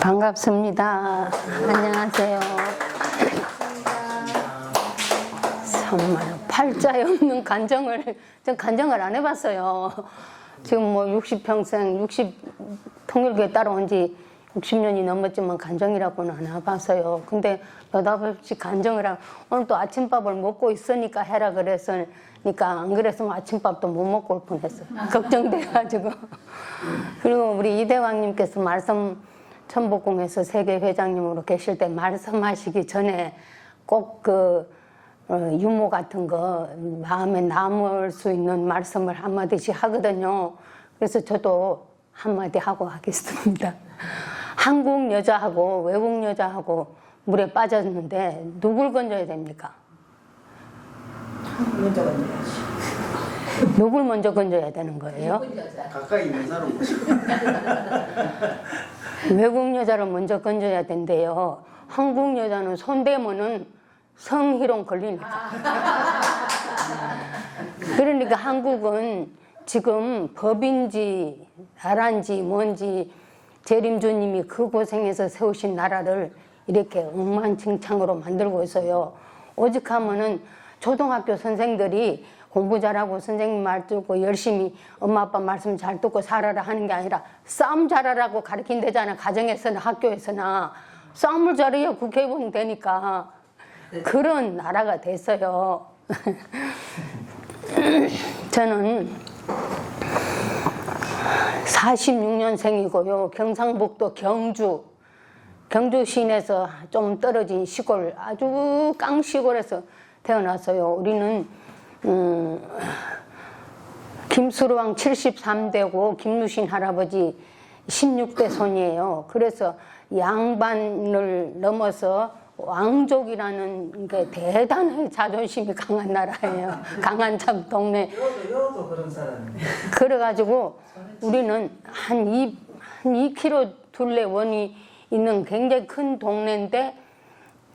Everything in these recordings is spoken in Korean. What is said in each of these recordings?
반갑습니다. 안녕하세요. 정말 팔자에 없는 간정을, 전 간정을 안 해봤어요. 지금 뭐 60평생, 60 통일교에 따라온 지 60년이 넘었지만 간정이라고는 안 해봤어요. 근데 너답없이 간정을 하고, 오늘 또 아침밥을 먹고 있으니까 해라 그랬으니까, 안 그랬으면 아침밥도 못 먹고 올 뻔했어요. 걱정돼가지고. 그리고 우리 이대왕님께서 말씀, 천복궁에서 세계회장님으로 계실 때 말씀하시기 전에 꼭 유모 같은 거 마음에 남을 수 있는 말씀을 한마디씩 하거든요. 그래서 저도 한마디 하고 하겠습니다. 한국 여자하고 외국 여자하고 물에 빠졌는데 누굴 건져야 됩니까? 한국 여자 건져야지. 누굴 먼저 건져야 되는 거예요? 가까이 있는 사람. 외국 여자를 먼저 건져야 된대요. 한국 여자는 손대면은 성희롱 걸리니까. 그러니까 한국은 지금 법인지 나라인지 뭔지 재림주님이 그 고생해서 세우신 나라를 이렇게 엉망진창으로 만들고 있어요. 오직하면은 초등학교 선생들이 공부 잘하고 선생님 말 듣고 열심히 엄마 아빠 말씀 잘 듣고 살아라 하는 게 아니라 싸움 잘하라고 가르친대잖아. 가정에서나 학교에서나 싸움을 잘해야 국회의원이 되니까 그런 나라가 됐어요. 저는 46년생이고요. 경상북도 경주 시내에서 좀 떨어진 시골, 아주 깡시골에서 태어났어요. 우리는 김수로왕 73대고 김루신 할아버지 16대 손이에요. 그래서 양반을 넘어서 왕족이라는 게 대단히 자존심이 강한 나라예요. 강한 참 동네. 여도 그런 사람이네. 그래가지고 우리는 한 2km 둘레 원이 있는 굉장히 큰 동네인데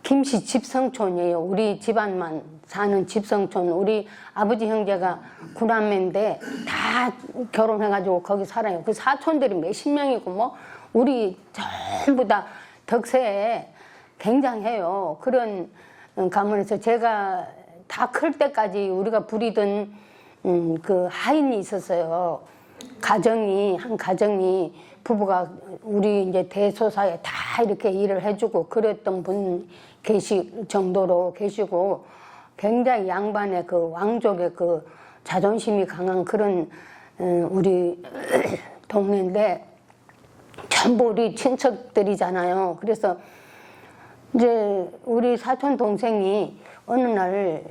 김씨 집성촌이에요. 우리 집안만 사는 집성촌. 우리 아버지 형제가 구남매인데 다 결혼해가지고 거기 살아요. 그 사촌들이 몇십 명이고 뭐 우리 전부 다 덕세에 굉장해요. 그런 가문에서 제가 다 클 때까지 우리가 부리던 그 하인이 있었어요. 한 가정이 부부가 우리 이제 대소사에 다 이렇게 일을 해주고 그랬던 분 정도로 계시고 굉장히 양반의 그 왕족의 그 자존심이 강한 그런 우리 동네인데 전부 우리 친척들이잖아요. 그래서 이제 우리 사촌 동생이 어느 날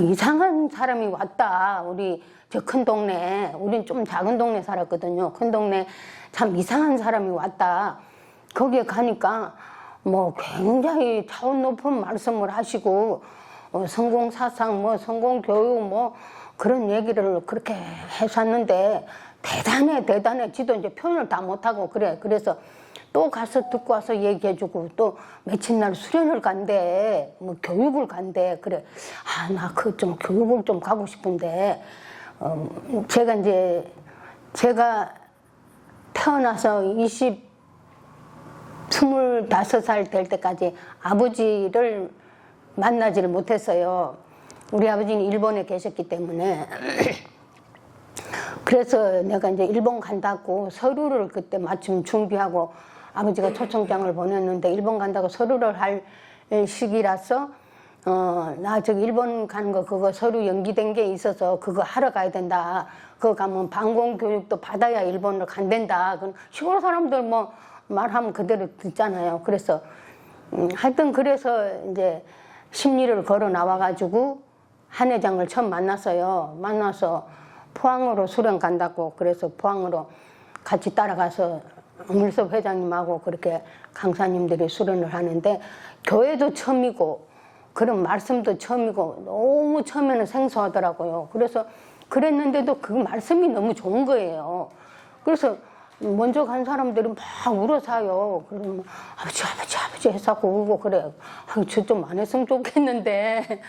이상한 사람이 왔다. 우리 저 큰 동네, 우린 좀 작은 동네 살았거든요. 큰 동네 참 이상한 사람이 왔다. 거기에 가니까 뭐 굉장히 차원 높은 말씀을 하시고 성공사상 뭐 성공교육 뭐 그런 얘기를 그렇게 해줬는데 대단해. 지도 이제 표현을 다 못하고 그래. 그래서 또 가서 듣고 와서 얘기해주고 또 며칠 날 수련을 간대. 뭐 교육을 간대. 그래. 나 그 좀 교육을 좀 가고 싶은데 제가 태어나서 25살 될 때까지 아버지를 만나지를 못했어요. 우리 아버지는 일본에 계셨기 때문에. 그래서 내가 이제 일본 간다고 서류를 그때 마침 준비하고 아버지가 초청장을 보냈는데 일본 간다고 서류를 할 시기라서 나 저기 일본 가는 거 그거 서류 연기된 게 있어서 그거 하러 가야 된다. 그거 가면 방공 교육도 받아야 일본을 간댄다. 시골 사람들 뭐 말하면 그대로 듣잖아요. 그래서 하여튼 그래서 이제 심리를 걸어 나와가지고 한 회장을 처음 만났어요. 만나서 포항으로 수련 간다고 그래서 포항으로 같이 따라가서 물섭 회장님하고 그렇게 강사님들이 수련을 하는데 교회도 처음이고 그런 말씀도 처음이고 너무 처음에는 생소하더라고요. 그래서 그랬는데도 그 말씀이 너무 좋은 거예요. 그래서 먼저 간 사람들이 막 울어서요. 그러면 아버지 해서고 울고 그래. 저 좀 안 했으면 좋겠는데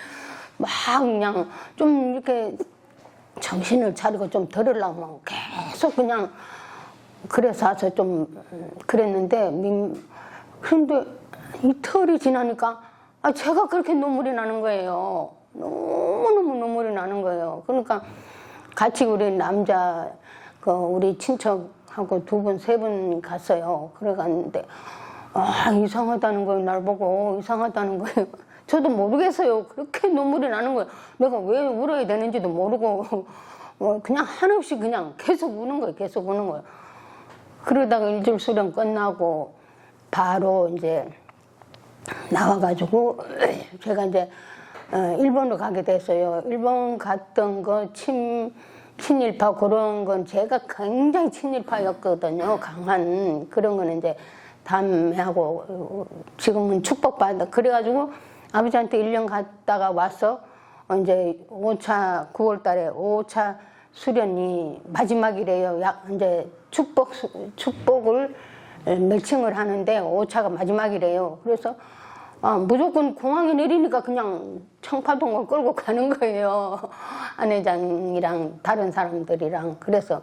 막 그냥 좀 이렇게 정신을 차리고 좀 들으려면 계속 그냥 그래서 와서 좀 그랬는데 그런데 이틀이 지나니까 제가 그렇게 눈물이 나는 거예요. 너무너무 눈물이 나는 거예요. 그러니까 같이 우리 남자 우리 친척하고 2분, 3분 갔어요. 그래 갔는데 이상하다는 거예요. 날 보고 이상하다는 거예요. 저도 모르겠어요. 그렇게 눈물이 나는 거예요. 내가 왜 울어야 되는지도 모르고 그냥 한없이 그냥 계속 우는 거예요. 계속 우는 거예요. 그러다가 일주일 수련 끝나고 바로 이제 나와가지고 제가 이제 일본으로 가게 됐어요. 일본 갔던 거 친일파 그런 건 제가 굉장히 친일파였거든요. 강한 그런 거는 이제 담회하고 지금은 축복받아. 그래가지고 아버지한테 1년 갔다가 와서 이제 5차 9월 달에 5차 수련이 마지막이래요. 이제 축복을 멸칭을 하는데 5차가 마지막이래요. 그래서 무조건 공항에 내리니까 그냥 청파동을 끌고 가는 거예요. 한회장이랑 다른 사람들이랑. 그래서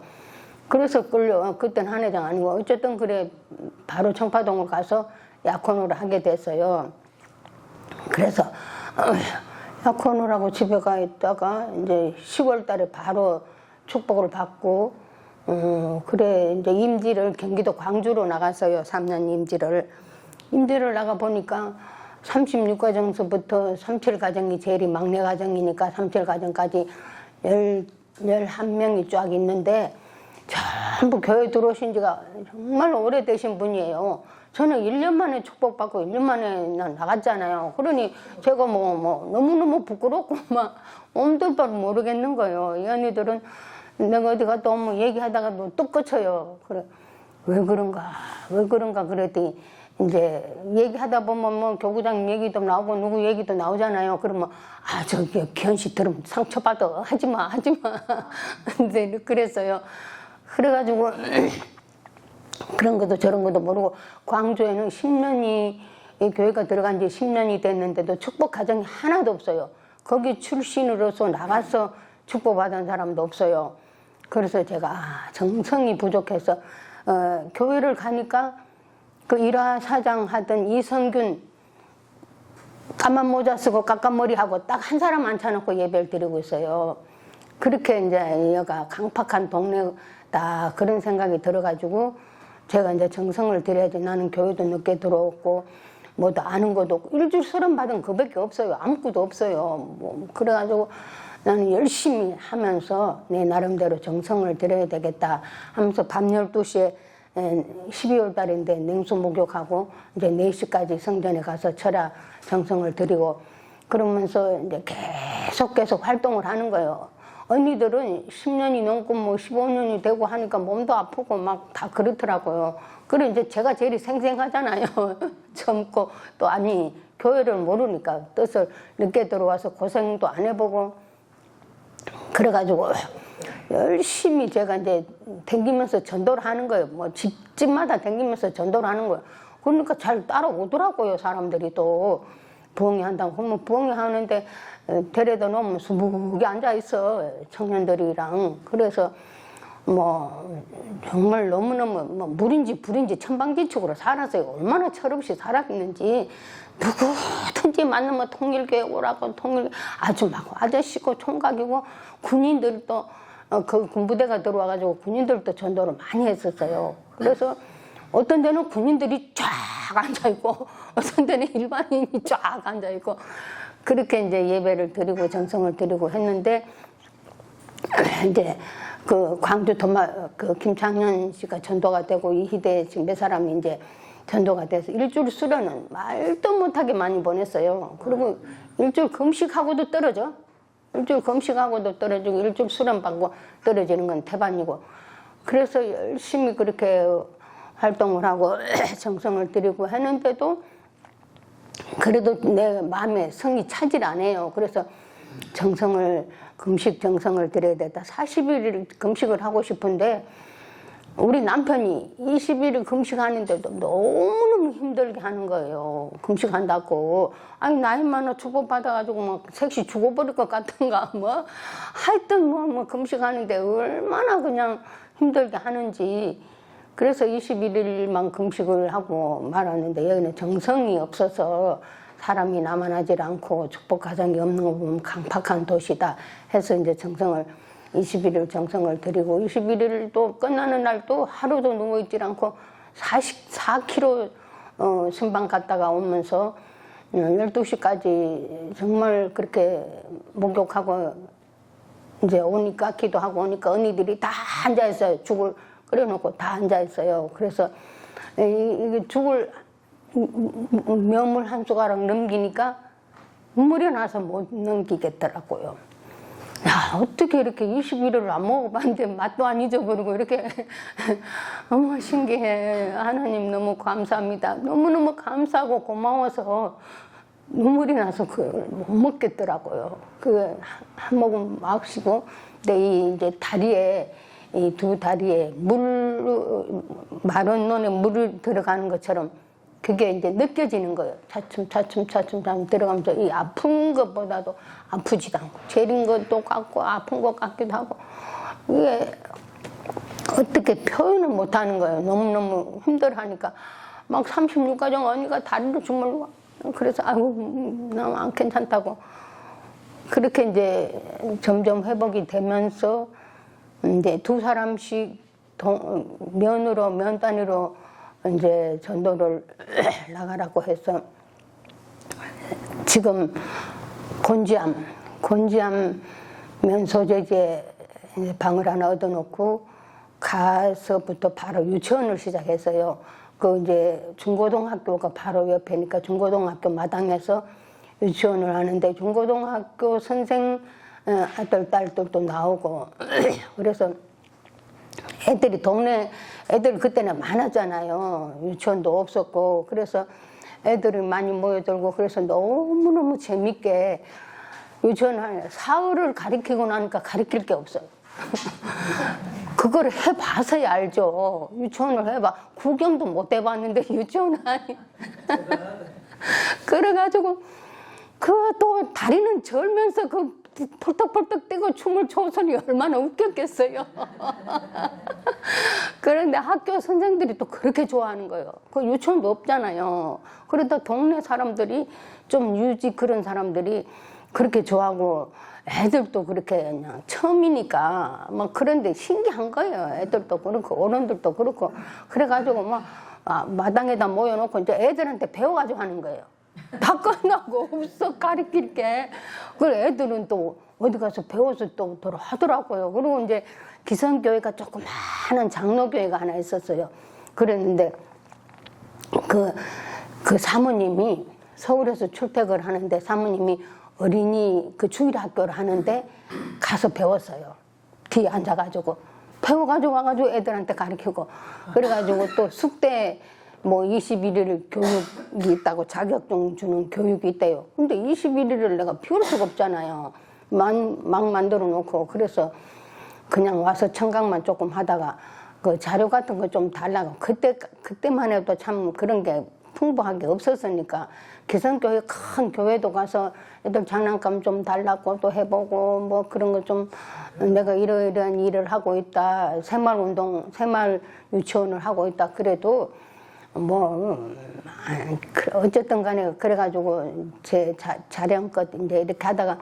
그때는 한회장 아니고 어쨌든 그래 바로 청파동을 가서 약혼을 하게 됐어요. 그래서 약혼을 하고 집에 가 있다가 이제 10월 달에 바로 축복을 받고 그래 이제 임지를 경기도 광주로 나갔어요. 3년 임지를 나가 보니까 36가정서부터 37가정이 제일 막내 가정이니까 37가정까지 11명이 쫙 있는데 전부 교회 들어오신 지가 정말 오래되신 분이에요. 저는 1년 만에 축복받고 1년 만에 나갔잖아요. 그러니 제가 너무너무 부끄럽고 막 엄둘 바를 모르겠는 거예요. 이 언니들은 내가 어디 갔다 오면 얘기하다가도 뚝 꺼쳐요. 그래. 왜 그런가 그랬더니 이제 얘기하다 보면 교구장 얘기도 나오고 누구 얘기도 나오잖아요. 그러면 저기 기현씨 들으면 상처받아. 하지마. 근데 그랬어요. 그래가지고 그런 것도 저런 것도 모르고 광주에는 10년이 교회가 들어간 지 10년이 됐는데도 축복 가정이 하나도 없어요. 거기 출신으로서 나가서 축복받은 사람도 없어요. 그래서 제가 정성이 부족해서 교회를 가니까 그 일화 사장 하던 이성균 까만 모자 쓰고 깎은 머리하고 딱 한 사람 앉혀놓고 예배를 드리고 있어요. 그렇게 이제 여가 강팍한 동네다 그런 생각이 들어가지고 제가 이제 정성을 들여야지. 나는 교회도 늦게 들어왔고 뭐도 아는 것도 없고 일주일 수련 받은 그밖에 없어요. 아무것도 없어요. 그래가지고 나는 열심히 하면서 내 나름대로 정성을 들여야 되겠다 하면서 밤 12시에 12월 달인데 냉수 목욕하고 이제 4시까지 성전에 가서 철야 정성을 드리고 그러면서 이제 계속 활동을 하는 거예요. 언니들은 10년이 넘고 15년이 되고 하니까 몸도 아프고 막 다 그렇더라고요. 그래 이제 제가 제일 생생하잖아요. 젊고 또 교회를 모르니까 뜻을 늦게 들어와서 고생도 안 해보고 그래가지고 열심히 제가 이제 댕기면서 전도를 하는 거예요. 집마다 댕기면서 전도를 하는 거예요. 그러니까 잘 따라오더라고요. 사람들이 또 부흥회 한다고 하면 부흥회 하는데 데려다 놓으면 수북이 앉아있어. 청년들이랑. 그래서 정말 너무너무 물인지 불인지 천방지축으로 살았어요. 얼마나 철없이 살았는지. 누구든지 만나면 통일교회 오라고 아주 막 아저씨고 총각이고 군인들도 그 군부대가 들어와가지고 군인들도 전도를 많이 했었어요. 그래서 어떤 데는 군인들이 쫙 앉아있고 어떤 데는 일반인이 쫙 앉아있고 그렇게 이제 예배를 드리고 정성을 드리고 했는데 이제 그 광주 김창현 씨가 전도가 되고 이희대 지금 몇 사람이 이제 전도가 돼서 일주일 수련은 말도 못하게 많이 보냈어요. 그리고 일주일 금식하고도 떨어져. 일주일 금식하고도 떨어지고 일주일 수련 받고 떨어지는 건 태반이고. 그래서 열심히 그렇게 활동을 하고 정성을 들이고 했는데도 그래도 내 마음에 성이 차질 안 해요. 그래서 금식 정성을 들여야 되다. 40일 금식을 하고 싶은데 우리 남편이 20일을 금식하는데도 너무너무 힘들게 하는 거예요. 금식한다고. 나이 많아 축복받아가지고 막 색시 죽어버릴 것 같은가 하여튼 금식하는데 얼마나 그냥 힘들게 하는지. 그래서 21일만 금식을 하고 말았는데 여기는 정성이 없어서 사람이 남아나질 않고 축복 가정이 없는 거 보면 강팍한 도시다 해서 이제 정성을 21일 정성을 드리고 21일 또 끝나는 날 또 하루도 누워있질 않고 44km 순방 갔다가 오면서 12시까지 정말 그렇게 목욕하고 이제 오니까 기도하고 오니까 언니들이 다 앉아있어요. 죽을 끓여놓고 다 앉아있어요. 그래서 이게 죽을 면물 한 숟가락 넘기니까 눈물이 나서 못 넘기겠더라고요. 야, 어떻게 이렇게 21일을 안 먹어봤는데 맛도 안 잊어버리고 이렇게 너무 신기해. 하나님 너무 감사합니다. 너무너무 감사하고 고마워서 눈물이 나서 그걸 못 먹겠더라고요. 그 한 모금 마시고 내 이제 다리에 이 두 다리에 마른 논에 물이 들어가는 것처럼 그게 이제 느껴지는 거예요. 차츰 들어가면서 이 아픈 것보다도 아프지도 않고 재린 것도 같고 아픈 것 같기도 하고 이게 어떻게 표현을 못하는 거예요. 너무너무 힘들어하니까 막 36가정 언니가 다리를 주물러 그래서 아이고 나 안 괜찮다고 그렇게 이제 점점 회복이 되면서 이제 두 사람씩 면 단위로 이제 전도를 나가라고 해서 지금 곤지암 면소재지에 방을 하나 얻어놓고 가서부터 바로 유치원을 시작했어요. 그 이제 중고등학교가 바로 옆에니까 중고등학교 마당에서 유치원을 하는데 중고등학교 선생 아들 딸들도 나오고 그래서 애들이 동네 애들 그때는 많았잖아요. 유치원도 없었고 그래서 애들이 많이 모여들고 그래서 너무너무 재밌게 유치원 사흘을 가르치고 나니까 가르칠 게 없어요. 그걸 해봐서야 알죠. 유치원을 해봐. 구경도 못 해봤는데 유치원 아니. 그래가지고 그 또 다리는 절면서 그 펄떡펄떡 뛰고 춤을 춰서니 얼마나 웃겼겠어요. 그런데 학교 선생들이 또 그렇게 좋아하는 거예요. 그 유치원도 없잖아요. 그러다 동네 사람들이 좀 유지 그런 사람들이 그렇게 좋아하고 애들도 그렇게 그냥 처음이니까 막 그런데 신기한 거예요. 애들도 그렇고 어른들도 그렇고 그래가지고 막 마당에다 모여놓고 이제 애들한테 배워가지고 하는 거예요. 다 끝나고 없어 가르칠 게. 그래 애들은 또 어디 가서 배워서 또 하더라고요. 그리고 이제 기성교회가 조그마한 장로교회가 하나 있었어요. 그랬는데 그 사모님이 서울에서 출퇴근을 하는데 사모님이 어린이 그 주일학교를 하는데 가서 배웠어요. 뒤에 앉아가지고 배워가지고 와가지고 애들한테 가르치고 그래가지고 또 숙대 뭐 21일 교육이 있다고 자격증 주는 교육이 있대요. 근데 21일을 내가 비울 수가 없잖아요. 막 만들어 놓고 그래서 그냥 와서 청각만 조금 하다가 그 자료 같은 거 좀 달라고 그때만 해도 참 그런 게 풍부하게 없었으니까 기성교회 큰 교회도 가서 애들 장난감 좀 달라고 또 해보고 뭐 그런 거 좀 내가 이러이러한 일을 하고 있다 새마을 유치원을 하고 있다 그래도 뭐 어쨌든 간에 그래가지고 제 자령껏 이제 이렇게 하다가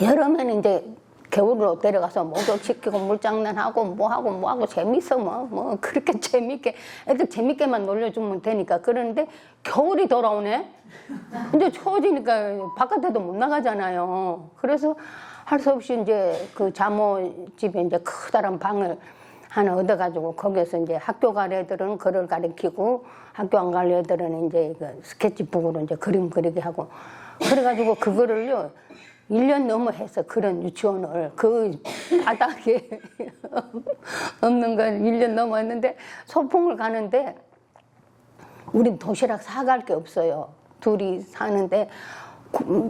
여름에는 이제 겨울로 데려가서 목욕시키고 물장난하고 뭐하고 재밌어 뭐 그렇게 재밌게 애들 재밌게만 놀려주면 되니까. 그런데 겨울이 돌아오네. 이제 추워지니까 바깥에도 못 나가잖아요. 그래서 할 수 없이 이제 그 자모 집에 이제 커다란 방을 하나 얻어가지고 거기서 이제 학교 갈 애들은 글을 가르치고 학교 안 갈 애들은 이제 그 스케치북으로 이제 그림 그리게 하고 그래가지고 그거를요 1년 넘어 해서 그런 유치원을 그 바닥에 없는 걸 1년 넘어 했는데 소풍을 가는데 우린 도시락 사갈 게 없어요. 둘이 사는데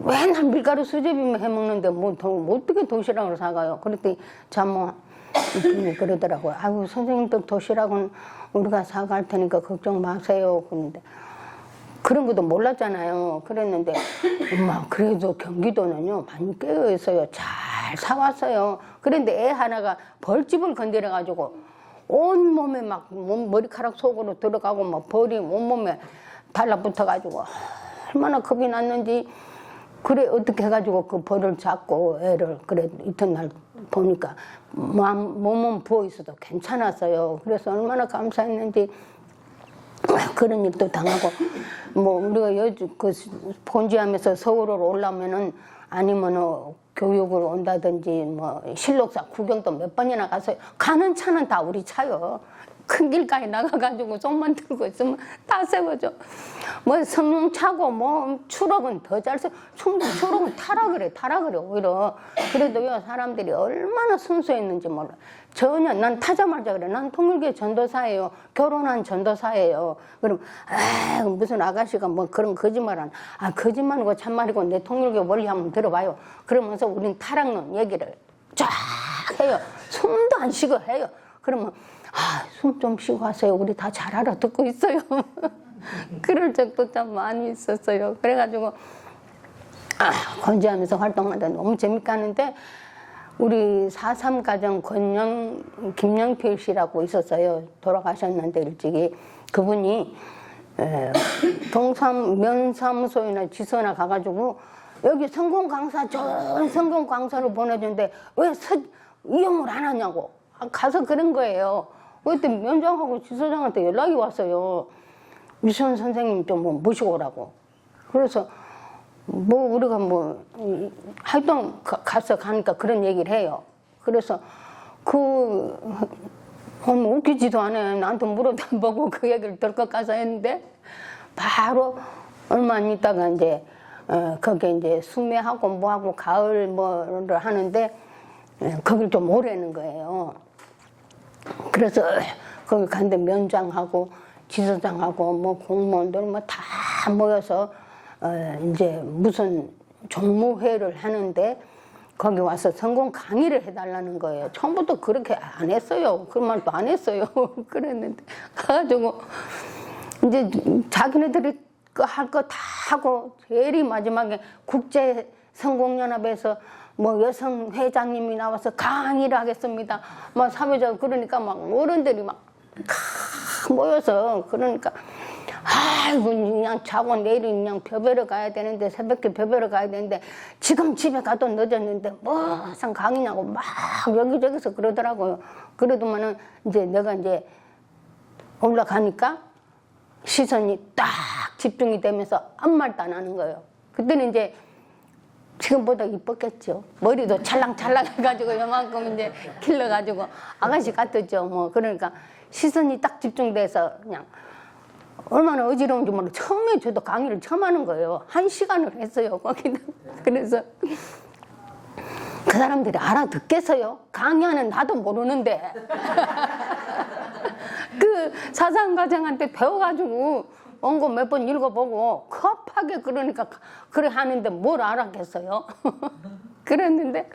맨날 밀가루 수제비만 해먹는데 뭐 어떻게 도시락을 사가요. 그랬더니 자모 분이 그러더라고요. 아이고 선생님들 도시락은 우리가 사갈 테니까 걱정 마세요. 그런데 그런 것도 몰랐잖아요. 그랬는데 엄마 그래도 경기도는요 많이 깨어 있어요. 잘 사왔어요. 그런데 애 하나가 벌집을 건드려 가지고 온몸에 막 머리카락 속으로 들어가고 막 벌이 온몸에 달라붙어가지고 얼마나 겁이 났는지. 그래 어떻게 해가지고 그 벌을 잡고 애를 그래 이튿날 보니까 몸은 부어 있어도 괜찮았어요. 그래서 얼마나 감사했는지. 그런 일도 당하고 뭐 우리가 그 본지하면서 서울으로 올라오면은 아니면은 교육을 온다든지 뭐 실록사 구경도 몇 번이나 가서 가는 차는 다 우리 차요. 큰 길가에 나가가지고 손만 들고 있으면 다 세워줘. 뭐 승용차고 뭐 추럭은 더 잘 세. 추럭은 타라 그래 오히려. 그래도요 사람들이 얼마나 순수했는지 몰라. 전혀 난 타자마자 그래. 난 통일교 전도사예요. 결혼한 전도사예요. 그럼 아 무슨 아가씨가 뭐 그런 거짓말은 거짓말이고 참말이고 내 통일교 원리 한번 들어봐요. 그러면서 우린 타락론 얘기를 쫙 해요. 숨도 안 쉬고 해요. 그러면 숨 좀 쉬고 하세요. 우리 다 잘 알아듣고 있어요. 그럴 적도 참 많이 있었어요. 그래가지고 건지하면서 활동하다 너무 재밌게 하는데 우리 4.3 가정 김영필 씨라고 있었어요. 돌아가셨는데 일찍이. 그분이 동삼 면사무소나 지서나 가가지고 여기 성공 강사 좋은 성공 강사를 보내주는데 왜 이용을 안 하냐고 가서 그런 거예요. 그때 면장하고 지서장한테 연락이 왔어요. 유시원 선생님 좀 뭐 모시고 오라고. 그래서 뭐 우리가 뭐 활동 가서 가니까 그런 얘기를 해요. 그래서 웃기지도 않아요. 나한테 물어도 안 보고 그 얘기를 덜컥 가서 했는데 바로 얼마 안 있다가 이제 거기에 이제 수매하고 뭐하고 가을 뭐를 하는데 거길 좀 오래는 거예요. 그래서 거기 갔는데 면장하고 지서장하고 뭐 공무원들 뭐 다 모여서 이제 무슨 종무회를 하는데 거기 와서 성공 강의를 해달라는 거예요. 처음부터 그렇게 안 했어요. 그런 말도 안 했어요. 그랬는데 가가지고 이제 자기네들이 할 거 다 하고 제일 마지막에 국제 성공연합에서 뭐 여성 회장님이 나와서 강의를 하겠습니다. 막 사회적 그러니까 막 어른들이 막 모여서 그러니까 아이고 그냥 자고 내일은 그냥 벼베러 가야 되는데 새벽에 벼베러 가야 되는데 지금 집에 가도 늦었는데 무슨 강의냐고 막 여기저기서 그러더라고요. 그러더만은 이제 내가 이제 올라가니까 시선이 딱 집중이 되면서 아무 말도 안 하는 거예요. 그때는 이제 지금보다 이뻤겠죠. 머리도 찰랑찰랑 해가지고 요만큼 이제 길러가지고 아가씨 같았죠. 뭐 그러니까 시선이 딱 집중돼서 그냥 얼마나 어지러운지 몰라. 처음에 저도 강의를 처음 하는 거예요. 1시간을 했어요. 거기다. 그래서 그 사람들이 알아듣겠어요? 강의하는 나도 모르는데. 그 사상과장한테 배워가지고 온 거 몇 번 읽어보고 급하게 그러니까 그래 하는데 뭘 알았겠어요? 그랬는데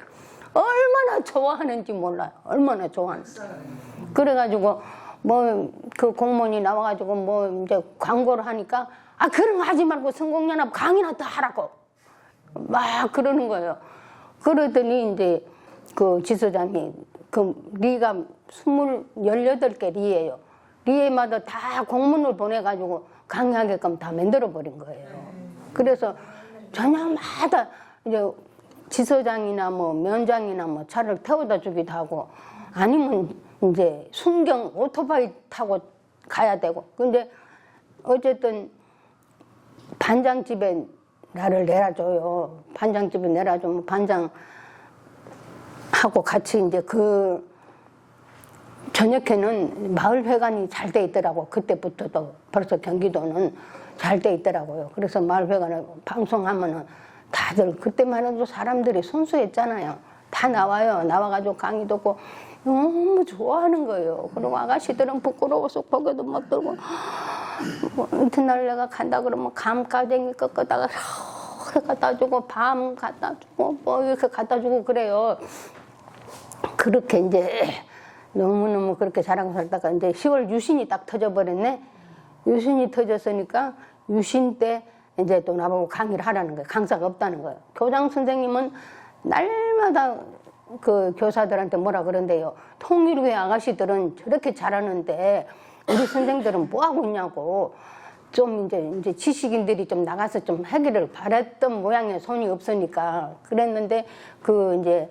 얼마나 좋아하는지 몰라요. 얼마나 좋아하는지. 그래가지고 뭐 그 공무원이 나와가지고 뭐 이제 광고를 하니까 그런 거 하지 말고 성공연합 강의나 더 하라고 막 그러는 거예요. 그러더니 이제 그 지소장이 그 리가 18개 리예요. 리에마다 다 공문을 보내가지고 강의하게끔 다 만들어버린 거예요. 그래서 저녁마다 이제 지서장이나 뭐 면장이나 뭐 차를 태워다 주기도 하고 아니면 이제 순경 오토바이 타고 가야 되고. 근데 어쨌든 반장집에 나를 내려줘요. 반장집에 내려주면 반장하고 같이 이제 그 저녁에는 마을회관이 잘 돼 있더라고. 그때부터도 벌써 경기도는 잘 돼 있더라고요. 그래서 마을회관을 방송하면은 다들 그때만 해도 사람들이 순수했잖아요. 다 나와요. 나와가지고 강의 듣고 너무 좋아하는 거예요. 그리고 아가씨들은 부끄러워서 고개도 못 들고 뭐 이튿날 내가 간다 그러면 감가쟁이 꺾어다가 갖다 주고 밤 갖다 주고 뭐 이렇게 갖다 주고 그래요. 그렇게 이제 너무너무 그렇게 잘하고 살다가 이제 10월 유신이 딱 터져버렸네. 유신이 터졌으니까 유신 때 이제 또 나보고 강의를 하라는 거예요. 강사가 없다는 거예요. 교장 선생님은 날마다 그 교사들한테 뭐라 그런데요. 통일교회 아가씨들은 저렇게 잘하는데 우리 선생들은 뭐 하고 있냐고. 좀 이제 지식인들이 좀 나가서 좀 하기를 바랬던 모양의 손이 없으니까 그랬는데 그 이제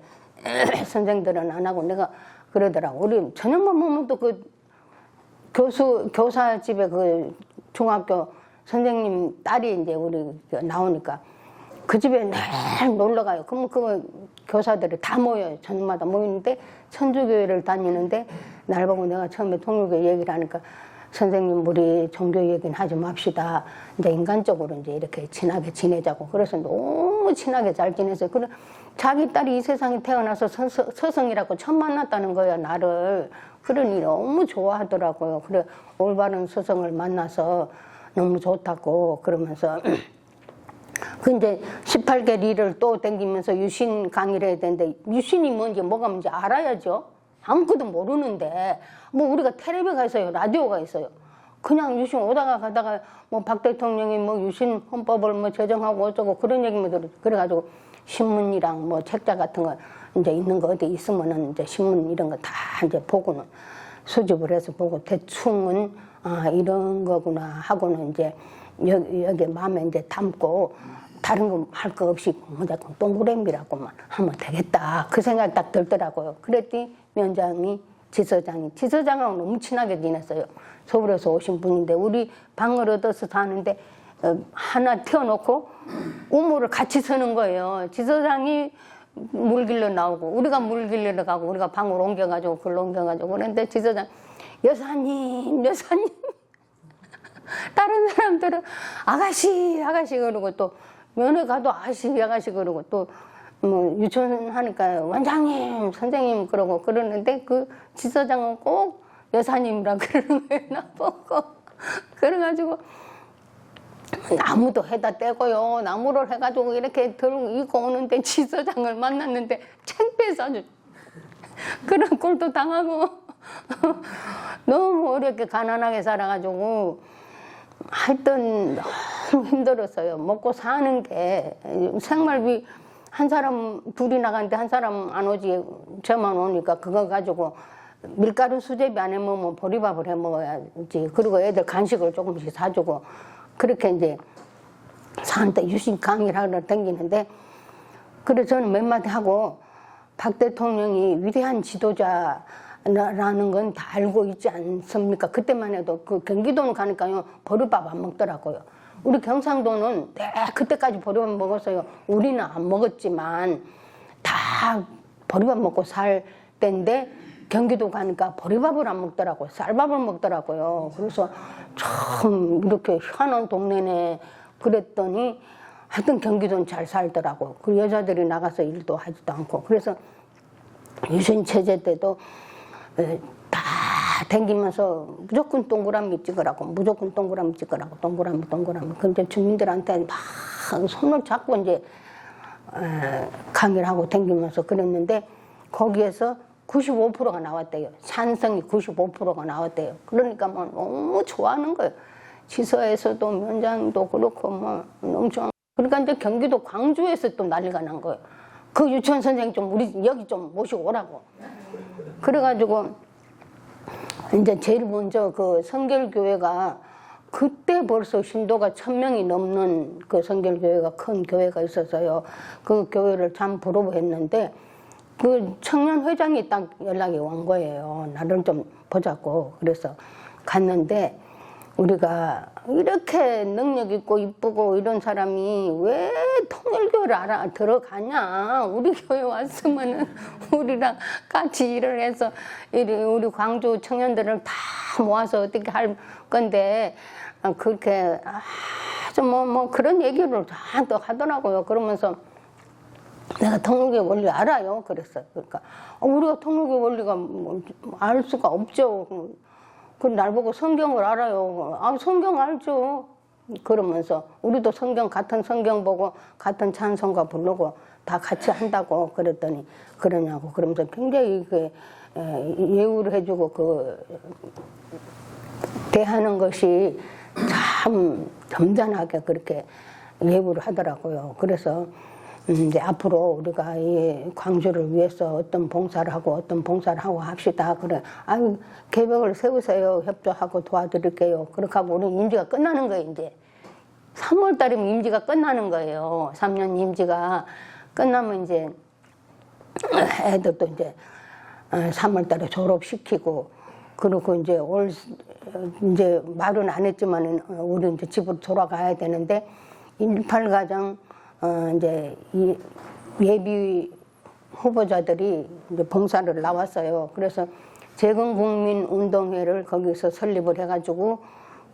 선생들은 안 하고 내가 그러더라고. 우리 저녁만 보면 또 그 교사 집에 그 중학교 선생님 딸이 이제 우리 나오니까 그 집에 늘 놀러 가요. 그러면 그 교사들이 다 모여요. 저녁마다 모이는데 천주교회를 다니는데 날 보고 내가 처음에 통일교 얘기를 하니까 선생님 우리 종교 얘기는 하지 맙시다. 이제 인간적으로 이제 이렇게 친하게 지내자고. 그래서 너무 친하게 잘 지냈어요. 그래 자기 딸이 이 세상에 태어나서 서성이라고 처음 만났다는 거예요, 나를. 그러니 너무 좋아하더라고요. 그래 올바른 스승을 만나서 너무 좋다고 그러면서 그 이제 18개 리를 또 댕기면서 유신 강의를 해야 되는데 유신이 뭔지 뭐가 뭔지 알아야죠. 아무것도 모르는데 뭐 우리가 텔레비가 있어요, 라디오가 있어요. 그냥 유신 오다가 가다가 뭐 박 대통령이 뭐 유신 헌법을 뭐 제정하고 어쩌고 그런 얘기만 들어. 그래가지고 신문이랑 뭐 책자 같은 거 이제 있는 거 어디 있으면은 이제 신문 이런 거 다 이제 보고는 수집을 해서 보고 대충은 아 이런 거구나 하고는 이제 여기 마음에 이제 담고 다른 거 할 거 없이 무조건 동그라미라고만 하면 되겠다 그 생각이 딱 들더라고요. 그랬더니 면장이 지서장하고 너무 친하게 지냈어요. 서울에서 오신 분인데 우리 방을 얻어서 사는데 하나 튀어놓고 우물을 같이 서는 거예요. 지서장이 물 길러 나오고 우리가 물 길러 가고 우리가 방을 옮겨가지고 글로 옮겨가지고 그런데 지서장 여사님 다른 사람들은 아가씨 그러고 또 면회 가도 아가씨 그러고 또 뭐 유치원 하니까 원장님 선생님 그러고 그러는데 그 지서장은 꼭 여사님이라 그러는 거예요. 나보고 그래가지고 나무도 해다 떼고요 나무를 해가지고 이렇게 들고 이고 오는데 지서장을 만났는데 창피해서 아주 그런 꼴도 당하고 너무 어렵게 가난하게 살아가지고 하여튼 너무 힘들었어요. 먹고 사는 게 생활비 한 사람 둘이 나가는데 한 사람 안 오지 저만 오니까 그거 가지고 밀가루 수제비 안 해먹으면 보리밥을 해 먹어야지. 그리고 애들 간식을 조금씩 사주고 그렇게 이제 사는데 유신 강의를 하러 다니는데 그래서 저는 몇 마디 하고 박 대통령이 위대한 지도자라는 건 다 알고 있지 않습니까? 그때만 해도 그 경기도는 가니까요 보리밥 안 먹더라고요. 우리 경상도는 그때까지 보리밥 먹었어요. 우리는 안 먹었지만 다 보리밥 먹고 살 때인데 경기도 가니까 보리밥을 안 먹더라고요. 쌀밥을 먹더라고요. 그래서 참 이렇게 희한한 동네네 그랬더니 하여튼 경기도는 잘 살더라고요. 그 여자들이 나가서 일도 하지도 않고 그래서 유신 체제 때도 다 댕기면서 무조건 동그라미 찍으라고 동그라미 근데 주민들한테 막 손을 잡고 이제 강의를 하고 댕기면서 그랬는데 거기에서 95%가 나왔대요. 찬성이 95%가 나왔대요. 그러니까 뭐 너무 좋아하는 거예요. 지서에서도 면장도 그렇고 뭐 너무 좋아. 그러니까 이제 경기도 광주에서 또 난리가 난 거예요. 그 유치원 선생님 좀 우리 여기 좀 모시고 오라고. 그래가지고 이제 제일 먼저 그 성결교회가 그때 벌써 신도가 1000명이 넘는 그 성결교회가 큰 교회가 있었어요. 그 교회를 참 부러워했는데 그 청년 회장이 딱 연락이 온 거예요. 나를 좀 보자고. 그래서 갔는데 우리가 이렇게 능력 있고 이쁘고 이런 사람이 왜 통일교를 들어가냐. 우리 교회 왔으면은 우리랑 같이 일을 해서 우리 광주 청년들을 다 모아서 어떻게 할 건데 그렇게 아주 뭐 그런 얘기를 다 또 하더라고요. 그러면서 내가 통일교 원리 알아요. 그랬어요. 그러니까 우리가 통일교 원리가 알 수가 없죠. 그 날 보고 성경을 알아요. 아 성경 알죠. 그러면서 우리도 같은 성경 보고 같은 찬송가 부르고 다 같이 한다고 그랬더니 그러냐고 그러면서 굉장히 그 예우를 해주고 그 대하는 것이 참 점잖하게 그렇게 예우를 하더라고요. 그래서 이제 앞으로 우리가 이 광주를 위해서 어떤 봉사를 하고 어떤 봉사를 하고 합시다. 그래. 아유, 계획을 세우세요. 협조하고 도와드릴게요. 그렇게 하고 우리 임기가 끝나는 거예요, 이제. 3월 달이면 임기가 끝나는 거예요. 3년 임기가 끝나면 이제 애들도 이제 3월 달에 졸업시키고 그리고 이제 이제 말은 안 했지만은 우리 이제 집으로 돌아가야 되는데 18가정 이제 이 예비 후보자들이 이제 봉사를 나왔어요. 그래서 재건국민운동회를 거기서 설립을 해가지고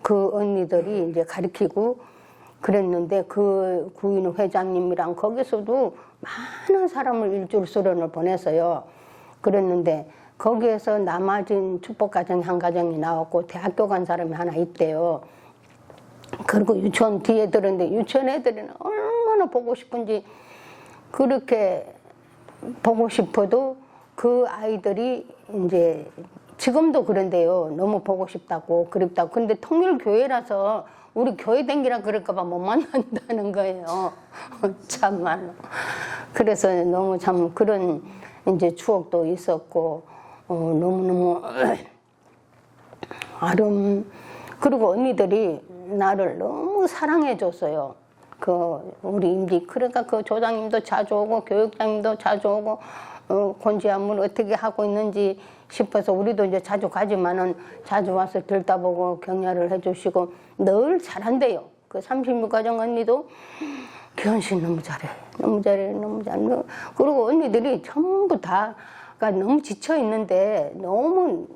그 언니들이 이제 가르치고 그랬는데 그 구인 회장님이랑 거기서도 많은 사람을 일주일 수련을 보냈어요. 그랬는데 거기에서 남아진 축복가정 한 가정이 나왔고 대학교 간 사람이 하나 있대요. 그리고 유치원 뒤에 들었는데 유치원 애들은 얼마나 보고 싶은지 그렇게 보고 싶어도 그 아이들이 이제 지금도 그런데요. 너무 보고 싶다고 그립다고. 근데 통일교회라서 우리 교회 댕기라 그럴까봐 못 만난다는 거예요. 참말로. 그래서 너무 참 그런 이제 추억도 있었고 너무너무 그리고 언니들이 나를 너무 사랑해줬어요. 우리 임기 그러니까 그 조장님도 자주 오고 교육장님도 자주 오고 곤지암을 어떻게 하고 있는지 싶어서 우리도 이제 자주 가지만은 자주 와서 들다보고 격려를 해주시고 늘 잘한대요. 그 36가정 언니도 기현씨 너무 잘해, 너무 잘해, 너무 잘해. 그리고 언니들이 전부 다가 너무 지쳐 있는데 너무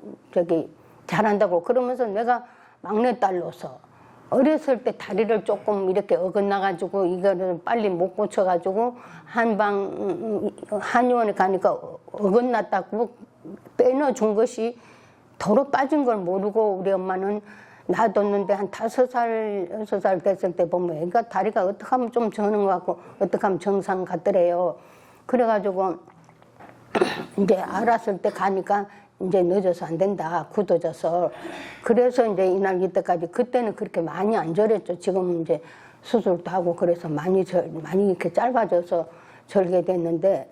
잘한다고 그러면서 내가 막내딸로서 어렸을 때 다리를 조금 이렇게 어긋나가지고 이거를 빨리 못 고쳐가지고 한의원에 가니까 어긋났다고 빼넣어준 것이 도로 빠진 걸 모르고 우리 엄마는 놔뒀는데 한 5살, 6살 됐을 때 보면 애가 다리가 어떻게 하면 좀 저는 것 같고 어떻게 하면 정상 같더래요. 그래가지고 이제 알았을 때 가니까 이제 늦어서 안 된다, 굳어져서. 그래서 이제 이날 이때까지 그때는 그렇게 많이 안 절했죠. 지금 이제 수술도 하고 그래서 많이 이렇게 짧아져서 절게 됐는데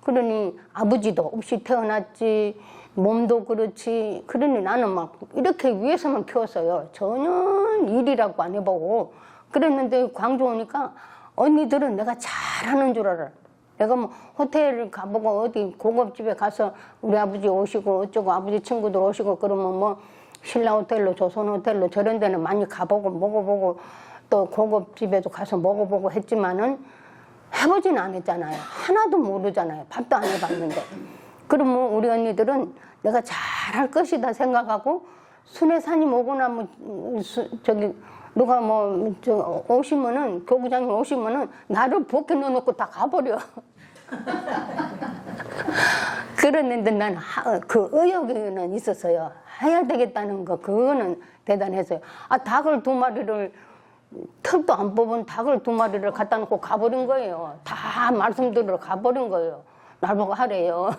그러니 아버지도 없이 태어났지 몸도 그렇지. 그러니 나는 막 이렇게 위해서만 키웠어요. 전혀 일이라고 안 해보고 그랬는데 광주 오니까 언니들은 내가 잘하는 줄 알아. 내가 뭐 호텔을 가보고 어디 고급집에 가서 우리 아버지 오시고 어쩌고 아버지 친구들 오시고 그러면 뭐 신라호텔로 조선호텔로 저런 데는 많이 가보고 먹어보고 또 고급집에도 가서 먹어보고 했지만은 해보진 않았잖아요. 하나도 모르잖아요. 밥도 안 해봤는데. 그러면 우리 언니들은 내가 잘할 것이다 생각하고 순회사님 오거나 뭐 누가 뭐 오시면은 교구장님 오시면은 나를 부엌에 넣어놓고 다 가버려. 그랬는데 난 그 의욕은 있었어요. 해야 되겠다는 거 그거는 대단했어요. 닭을 2마리를 털도 안 뽑은 닭을 2마리를 갖다 놓고 가버린 거예요. 다 말씀 들으러 가버린 거예요. 날 보고 하래요.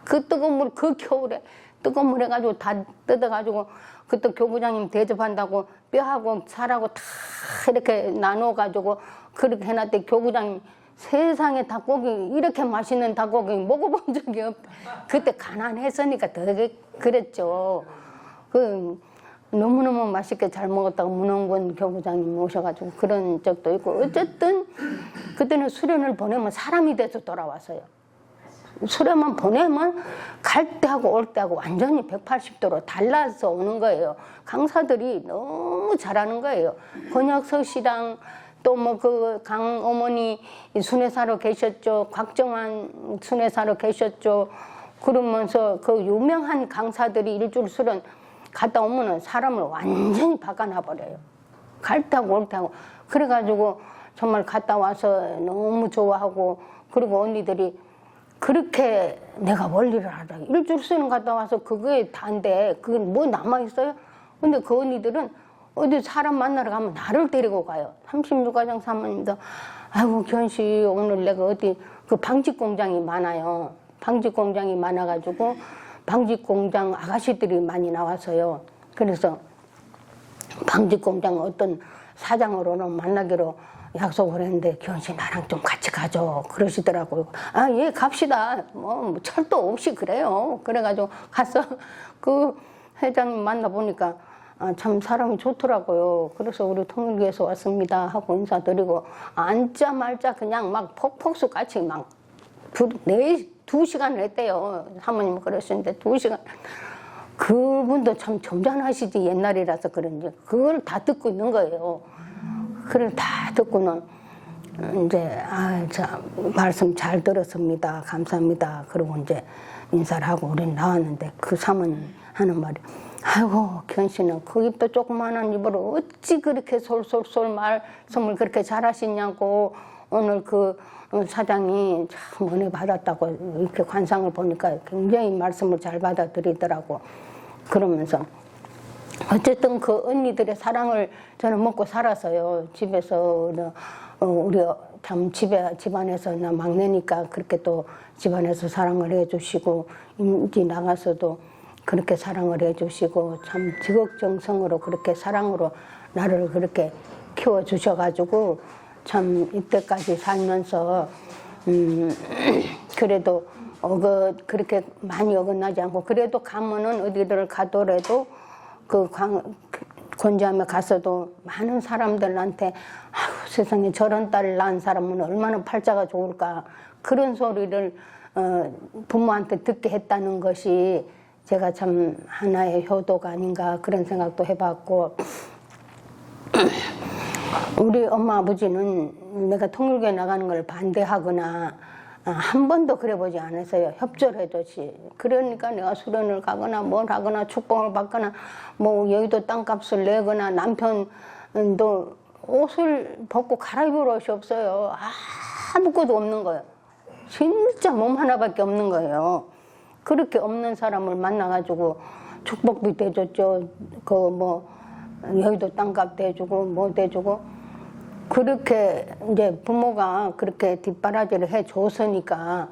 그 뜨거운 물, 그 겨울에 뜨거운 물 해가지고 다 뜯어가지고 그때 교구장님 대접한다고 뼈하고 살하고 다 이렇게 나눠가지고 그렇게 해놨대. 교구장님 세상에 닭고기 이렇게 맛있는 닭고기 먹어본 적이 없다. 그때 가난했으니까 더 그랬죠. 너무너무 맛있게 잘 먹었다고 문홍근 교구장님 오셔가지고 그런 적도 있고 어쨌든 그때는 수련을 보내면 사람이 돼서 돌아왔어요. 수련만 보내면 갈 때하고 올 때하고 완전히 180도로 달라서 오는 거예요. 강사들이 너무 잘하는 거예요. 권혁서 씨랑 또 뭐 그 강어머니 순회사로 계셨죠. 곽정환 순회사로 계셨죠. 그러면서 그 유명한 강사들이 일주일 수련 갔다 오면은 사람을 완전히 바꿔놔버려요. 갈 때하고 올 때하고. 그래가지고 정말 갔다 와서 너무 좋아하고 그리고 언니들이 그렇게 내가 원리를 하다. 일주일 수련 갔다 와서 그거에 다인데 그게 뭐 남아있어요? 근데 그 언니들은 어디 사람 만나러 가면 나를 데리고 가요. 36가정 사모님도 아이고 견씨 오늘 내가 어디 그 방직 공장이 많아요. 방직 공장이 많아가지고 방직 공장 아가씨들이 많이 나왔어요. 그래서 방직 공장 어떤 사장으로는 만나기로 약속을 했는데 견씨 나랑 좀 같이 가죠 그러시더라고요. 아, 예, 갑시다. 뭐 철도 없이 그래요. 그래가지고 가서 그 회장님 만나보니까 아, 참 사람이 좋더라고요. 그래서 우리 통일교에서 왔습니다 하고 인사드리고 앉자말자 그냥 막 폭폭수 같이 막 2시간을 했대요. 사모님 그러시는데 2시간. 그분도 참 점잖으시지 옛날이라서 그런지 그걸 다 듣고 있는 거예요. 그걸 다 듣고는 이제 말씀 잘 들었습니다. 감사합니다. 그러고 이제 인사를 하고 우리는 나왔는데 그 사모님 하는 말이 아이고 견씨는 그 입도 조그마한 입으로 어찌 그렇게 솔솔솔 말씀을 그렇게 잘하시냐고 오늘 그 사장이 참 은혜 받았다고 이렇게 관상을 보니까 굉장히 말씀을 잘 받아들이더라고. 그러면서 어쨌든 그 언니들의 사랑을 저는 먹고 살았어요. 집에서 우리 참 집안에서 나 막내니까 그렇게 또 집안에서 사랑을 해주시고 임지 나가서도 그렇게 사랑을 해주시고 참 지극정성으로 그렇게 사랑으로 나를 그렇게 키워주셔가지고 참 이때까지 살면서 그래도 그렇게 많이 어긋나지 않고 그래도 가면은 어디를 가더라도 권지암에 가서도 많은 사람들한테 아유, 세상에 저런 딸을 낳은 사람은 얼마나 팔자가 좋을까 그런 소리를 부모한테 듣게 했다는 것이 제가 참 하나의 효도가 아닌가 그런 생각도 해봤고 우리 엄마 아버지는 내가 통일교에 나가는 걸 반대하거나 한 번도 그래보지 않았어요. 협조를 해줬지. 그러니까 내가 수련을 가거나 뭘 하거나 축복을 받거나 뭐 여의도 땅값을 내거나 남편도 옷을 벗고 갈아입을 옷이 없어요. 아무것도 없는 거예요. 진짜 몸 하나밖에 없는 거예요. 그렇게 없는 사람을 만나가지고 축복도 대줬죠. 여의도 땅값 대주고 뭐 대주고 그렇게 이제 부모가 그렇게 뒷바라지를 해줬으니까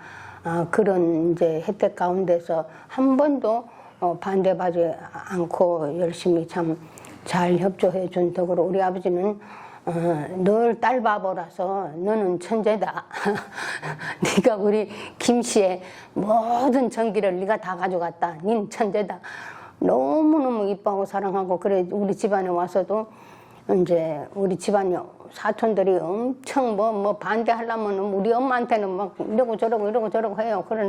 그런 이제 혜택 가운데서 한 번도 반대하지 않고 열심히 참 잘 협조해 준 덕으로 우리 아버지는 늘 딸 바보라서 너는 천재다. 네가 우리 김씨의 모든 전기를 네가 다 가져갔다. 닌 천재다. 너무너무 이뻐하고 사랑하고 그래 우리 집안에 와서도 이제 우리 집안 사촌들이 엄청 뭐 반대하려면 우리 엄마한테는 막 이러고 저러고 해요. 그래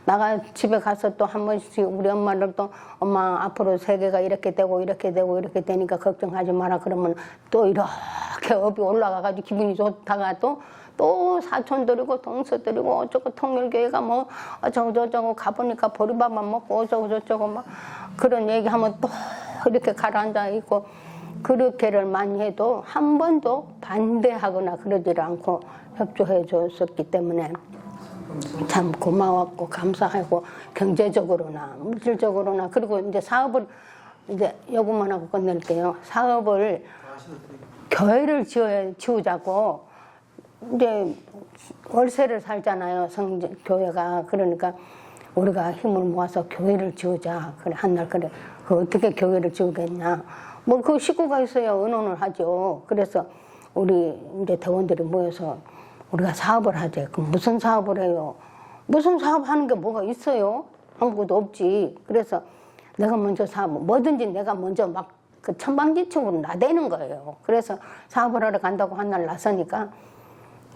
내가 집에 가서 또 한 번씩 우리 엄마를 또 엄마 앞으로 세계가 이렇게 되고 되니까 걱정하지 마라 그러면 또 이렇게 업이 올라가가지고 기분이 좋다가 또 사촌들이고 동서들이고 어쩌고 통일교회가 뭐 어쩌고 저쩌고 가보니까 보리밥만 먹고 어쩌고 저쩌고 막 그런 얘기하면 또 이렇게 가라앉아 있고 그렇게를 많이 해도 한 번도 반대하거나 그러질 않고 협조해 줬었기 때문에 참 고마웠고 감사하고 경제적으로나 물질적으로나 그리고 이제 사업을 이제 요것만 하고 끝낼게요. 사업을 교회를 지우자고 이제 월세를 살잖아요. 성교회가. 그러니까 우리가 힘을 모아서 교회를 지우자. 그래 한날 그래. 어떻게 교회를 지우겠냐. 뭐 그 식구가 있어야 의논을 하죠. 그래서 우리 이제 대원들이 모여서 우리가 사업을 하재. 그럼 무슨 사업을 해요? 무슨 사업 하는 게 뭐가 있어요? 아무것도 없지. 그래서 내가 먼저 뭐든지 내가 먼저 막 그 천방지축으로 나대는 거예요. 그래서 사업을 하러 간다고 한 날 나서니까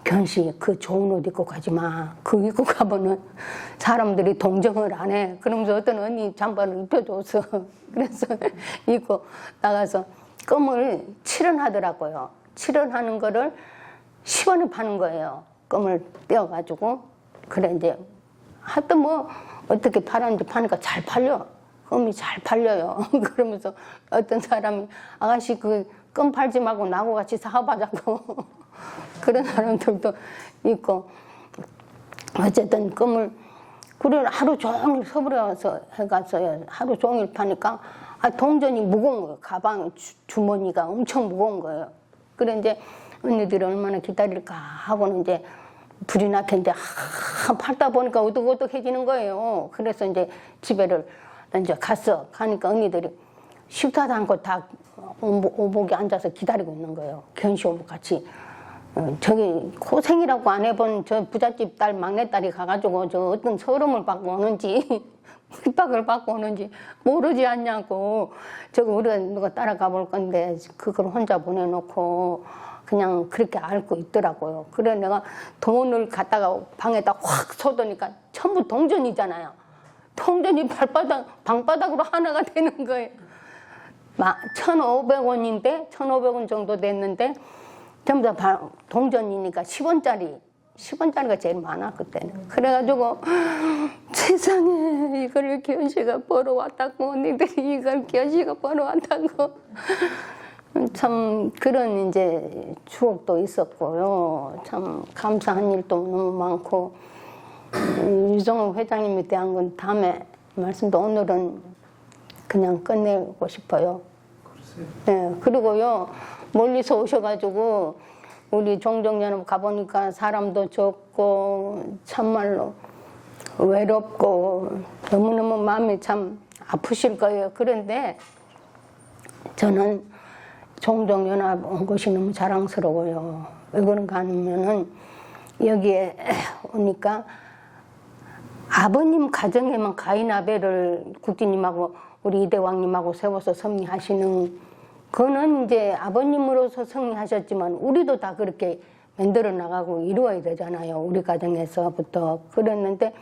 견씨 그 좋은 옷 입고 가지 마. 그 입고 가면은 사람들이 동정을 안 해. 그러면서 어떤 언니 잠바를 입혀줬어. 그래서 입고 나가서 껌을 7원 하더라고요. 7원 하는 거를 10원에 파는 거예요. 껌을 떼어가지고. 그래 이제 하여튼 뭐 어떻게 팔았는지 파니까 잘 팔려. 껌이 잘 팔려요. 그러면서 어떤 사람이 아가씨 그 껌 팔지 말고 나하고 같이 사업하자고. 그런 사람들도 있고 어쨌든 껌을 그래 하루 종일 서울에 와서 해갔어요. 하루 종일 파니까 동전이 무거운 거예요. 가방 주머니가 엄청 무거운 거예요. 그래 이제 언니들이 얼마나 기다릴까 하고는 이제 불이 나게 이제 팔다 보니까 어둑어둑해지는 거예요. 그래서 이제 집에를 이제 가니까 언니들이 식사도 않고 다 오복에 앉아서 기다리고 있는 거예요. 견시 오복 같이. 저기 고생이라고 안 해본 저 부잣집 딸 막내딸이 가가지고 저 어떤 서름을 받고 오는지 핍박을 받고 오는지 모르지 않냐고. 저거 우리가 누가 따라가 볼 건데 그걸 혼자 보내놓고 그냥 그렇게 앓고 있더라고요. 그래 내가 돈을 갖다가 방에다 확 쏟으니까 전부 동전이잖아요. 동전이 방바닥으로 하나가 되는 거예요. 1,500원인데 1,500원 정도 됐는데 전부 다 동전이니까 10원짜리가 제일 많아 그때는. 그래가지고 세상에 이걸 기현씨가 벌어왔다고, 언니들이 이걸 기현씨가 벌어왔다고. 참 그런 이제 추억도 있었고요. 참 감사한 일도 너무 많고. 유정호 회장님에 대한 건 다음에 말씀도, 오늘은 그냥 끝내고 싶어요. 네, 그리고요 멀리서 오셔가지고 우리 종종연합 가보니까 사람도 적고 참말로 외롭고 너무너무 마음이 참 아프실 거예요. 그런데 저는 종종연합 온 것이 너무 자랑스러워요. 왜 그런가 하면은 여기에 오니까 아버님 가정에만 가인아벨을 국진님하고 우리 이대왕님하고 세워서 섭리하시는, 그거는 이제 아버님으로서 섭리하셨지만 우리도 다 그렇게 만들어 나가고 이루어야 되잖아요. 우리 가정에서부터. 그랬는데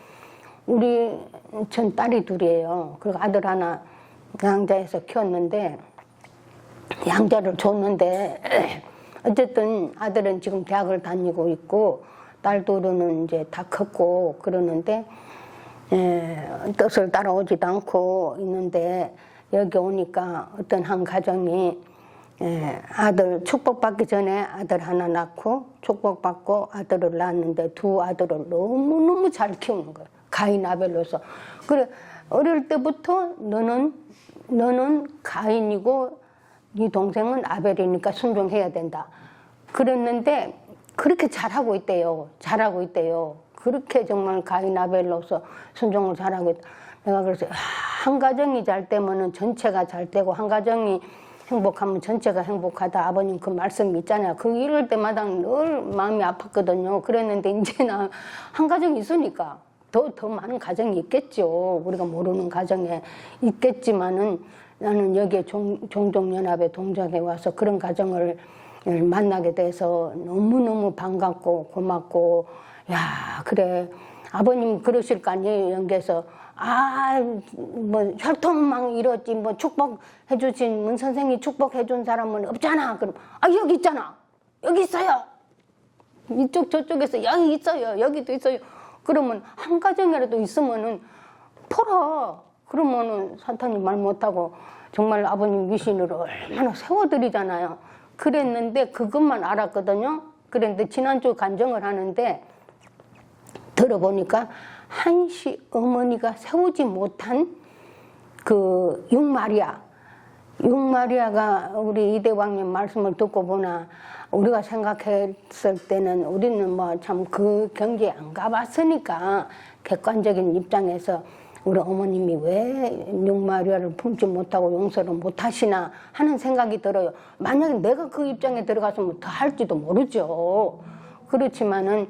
전 딸이 둘이에요. 그리고 아들 하나 양자에서 키웠는데, 양자를 줬는데 어쨌든 아들은 지금 대학을 다니고 있고 딸 둘은 이제 다 컸고 그러는데 뜻을 따라오지도 않고 있는데, 여기 오니까 어떤 한 가정이 아들 축복받기 전에 아들 하나 낳고 축복받고 아들을 낳았는데 두 아들을 너무너무 잘 키우는 거예요. 가인 아벨로서. 그래 어릴 때부터 너는 가인이고 네 동생은 아벨이니까 순종해야 된다. 그랬는데 그렇게 잘하고 있대요. 잘하고 있대요. 그렇게 정말 가인 아벨로서 순종을 잘하고 있다. 내가 그래서 한 가정이 잘 되면은 전체가 잘 되고 한 가정이 행복하면 전체가 행복하다. 아버님 그 말씀 있잖아요. 그 이럴 때마다 늘 마음이 아팠거든요. 그랬는데 이제 나 한 가정이 있으니까 더 많은 가정이 있겠죠. 우리가 모르는 가정에 있겠지만은 나는 여기에 종종연합에 동작에 와서 그런 가정을 만나게 돼서 너무너무 반갑고 고맙고, 야 그래 아버님 그러실 거 아니에요. 연계에서 뭐 혈통망 이렇지 뭐 축복해 주신 문 선생이 축복해 준 사람은 없잖아. 그럼 여기 있잖아. 여기 있어요. 이쪽 저쪽에서 여기 있어요. 여기도 있어요. 그러면 한 가정이라도 있으면은 풀어. 그러면은 사탄이 말 못하고 정말 아버님 미신으로 얼마나 세워드리잖아요. 그랬는데 그것만 알았거든요. 그런데 지난주 간증을 하는데 들어보니까 한시 어머니가 세우지 못한 그 육마리아가 우리 이대왕님 말씀을 듣고 보나 우리가 생각했을 때는 우리는 뭐 참 그 경지에 안 가봤으니까 객관적인 입장에서 우리 어머님이 왜 육마리아를 품지 못하고 용서를 못하시나 하는 생각이 들어요. 만약에 내가 그 입장에 들어갔으면 더 할지도 모르죠. 그렇지만은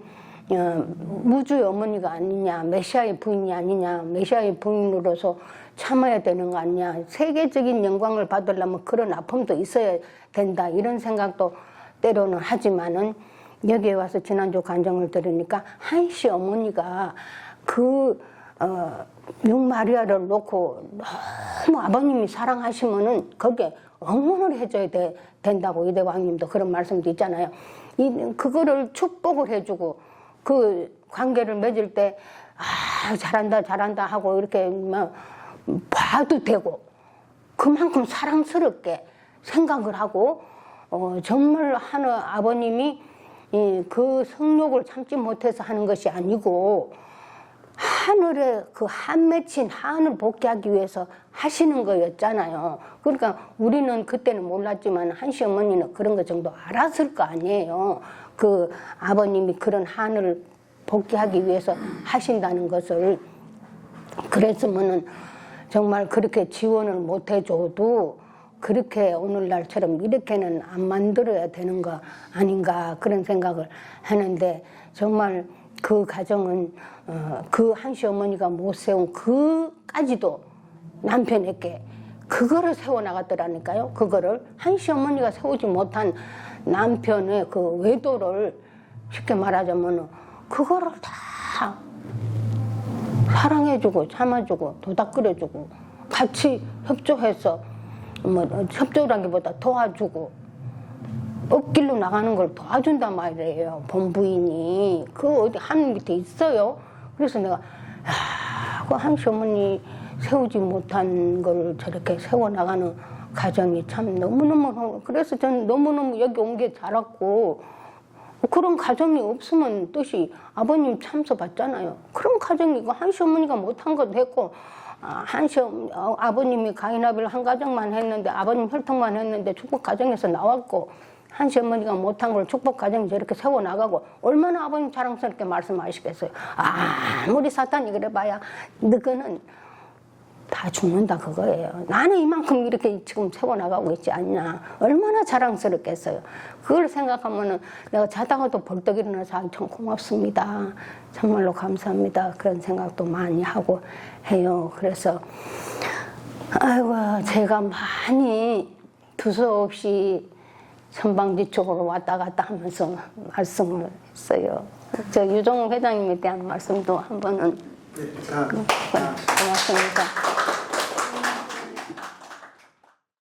무주의 어머니가 아니냐, 메시아의 부인이 아니냐, 메시아의 부인으로서 참아야 되는 거 아니냐, 세계적인 영광을 받으려면 그런 아픔도 있어야 된다, 이런 생각도 때로는 하지만은 여기에 와서 지난주 간증을 들으니까 한시 어머니가 육마리아를 놓고 너무 아버님이 사랑하시면은 거기에 응원을 해줘야 된다고 이대왕님도 그런 말씀도 있잖아요. 그거를 축복을 해주고 그 관계를 맺을 때 잘한다 하고 이렇게 막 봐도 되고 그만큼 사랑스럽게 생각을 하고 정말 아버님이 그 성욕을 참지 못해서 하는 것이 아니고 하늘에 그 한 맺힌 하늘 복귀하기 위해서 하시는 거였잖아요. 그러니까 우리는 그때는 몰랐지만 한시 어머니는 그런 것 정도 알았을 거 아니에요. 그 아버님이 그런 하늘을 복귀하기 위해서 하신다는 것을. 그랬으면은 정말 그렇게 지원을 못 해줘도 그렇게 오늘날처럼 이렇게는 안 만들어야 되는 거 아닌가 그런 생각을 하는데 정말 그 가정은 그 한시 어머니가 못 세운 그까지도 남편에게 그거를 세워나갔더라니까요. 그거를 한시 어머니가 세우지 못한 남편의 그 외도를 쉽게 말하자면 그거를 다 사랑해주고 참아주고 도닥거려주고 같이 협조해서 뭐 협조라기보다 도와주고 앞길로 나가는 걸 도와준단 말이에요. 본부인이 그 어디 하늘 밑에 있어요. 그래서 내가 그 한시 어머니 세우지 못한 걸 저렇게 세워나가는 가정이 참 너무너무 그래서 저는 너무너무 여기 온 게 잘았고 그런 가정이 없으면 뜻이 아버님 참서 봤잖아요. 그런 가정이 이거 한시 어머니가 못한 것도 했고 아버님이 가인아비를 한 가정만 했는데 아버님 혈통만 했는데 축복 가정에서 나왔고 한시 어머니가 못한 걸 축복 가정이 저렇게 세워나가고 얼마나 아버님 자랑스럽게 말씀하시겠어요. 아무리 사탄이 그래봐야 너는 다 죽는다 그거예요. 나는 이만큼 이렇게 지금 세워나가고 있지 않냐. 얼마나 자랑스럽겠어요. 그걸 생각하면은 내가 자다가도 벌떡 일어나서 참 고맙습니다. 정말로 감사합니다. 그런 생각도 많이 하고 해요. 그래서 아이고 제가 많이 두서없이 선방지 쪽으로 왔다 갔다 하면서 말씀을 했어요. 저 유정욱 회장님에 대한 말씀도 한 번은 고맙습니다.